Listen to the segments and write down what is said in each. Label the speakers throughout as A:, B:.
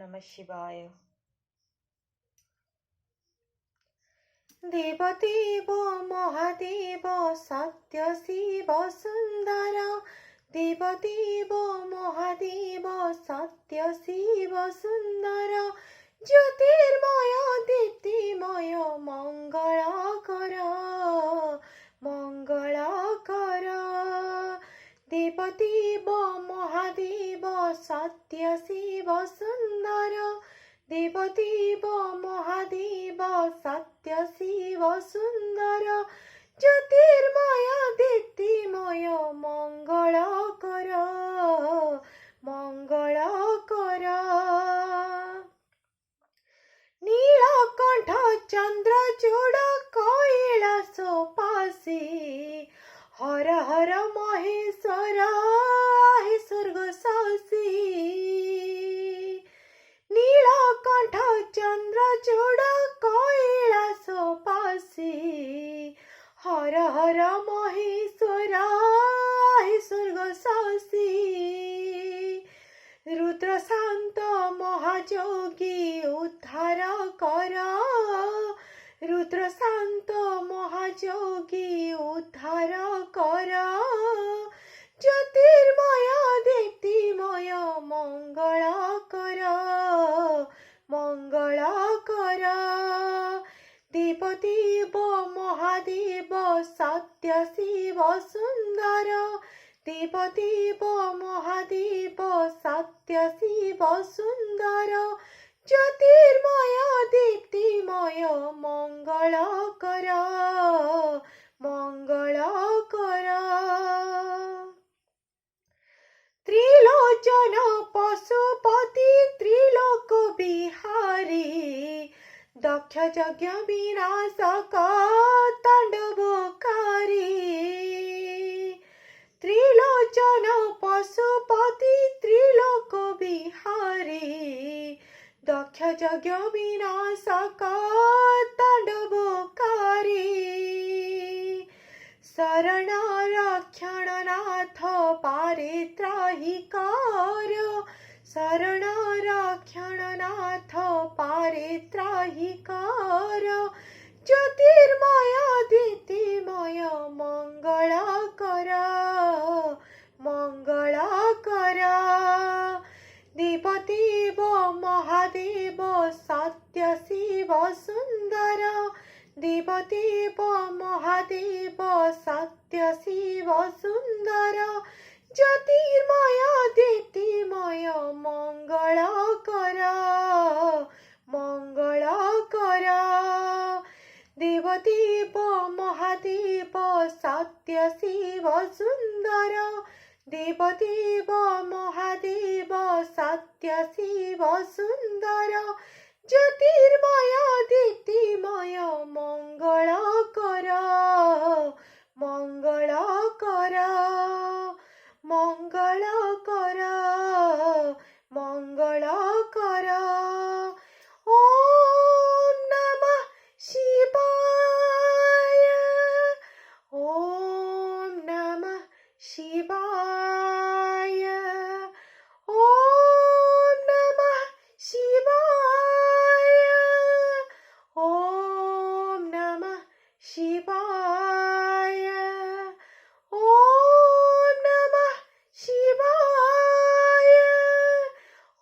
A: नमः शिवाय। देवदेव महादेव सत्य शिव सुंदर, देवदेव महादेव सत्य शिव सुंदर, ज्योतिर्मय दीप्तिमय मंगलाकर मंगलाकर। देवदेव महादेव सत्य शिव सुंदर, देवदेव महादेव सत्य शिव सुंदर, ज्योतिर्मय दीप्तिमय मंगलाकर मंगलाकर। नीलकंठ चंद्रचूड़ कैलासवासी, हर हर महेश्वर आहे स्वर्गवासी। नीलकंठ चंद्रचूड़ कैलासवासी, हर हर महेश्वर आहे स्वर्गवासी। रुद्र शांत महायोगी उद्धार कर, रुद्र शांत महायोगी उद्धार कर, ज्योतिर्मय दीप्तिमय मंगलाकर मंगलाकर। देवदेव महादेव सत्य शिव सुंदर, देवदेव महादेव सत्य शिव सुंदर, ज्योतिर्मय दीप्तिमय मंगलाकर मंगलाकर। त्रिलोचन पशुपति त्रिलोक बिहारी, दक्ष यज्ञ विनाशक तांडवकारी। त्रिलोचन पशुपति त्रिलोक बिहारी, दक्ष यज्ञ विनाशक तांडवकारी। शरण रक्षणनाथ पारित्राहिकार, शरण रक्षणनाथ पारित्राहिकार, ज्योतिर्मय दीप्तिमय मंगलाकर मंगलाकर। देवदेव महादेव सत्य शिव सुंदर, देवदेव महादेव सत्य शिव सुंदर, ज्योतिर्मय दीप्तिमय मंगलाकर मंगलाकर। देवदेव महादेव सत्य शिव सुंदर, देवदेव महादेव सत्य शिव सुंदर, ज्योतिर्मय दीप्तिमय मंगलाकर मंगलाकर मंगलाकर मंगलाकर। ओम नमः शिवाय, ओम नमः शिवाय, ओम नमः शिवाय, ओम नमः शिवाय, ओम नमः शिवाय,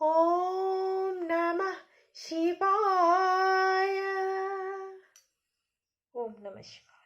A: ओम नमः शिवाय, ओम नमः शिवाय।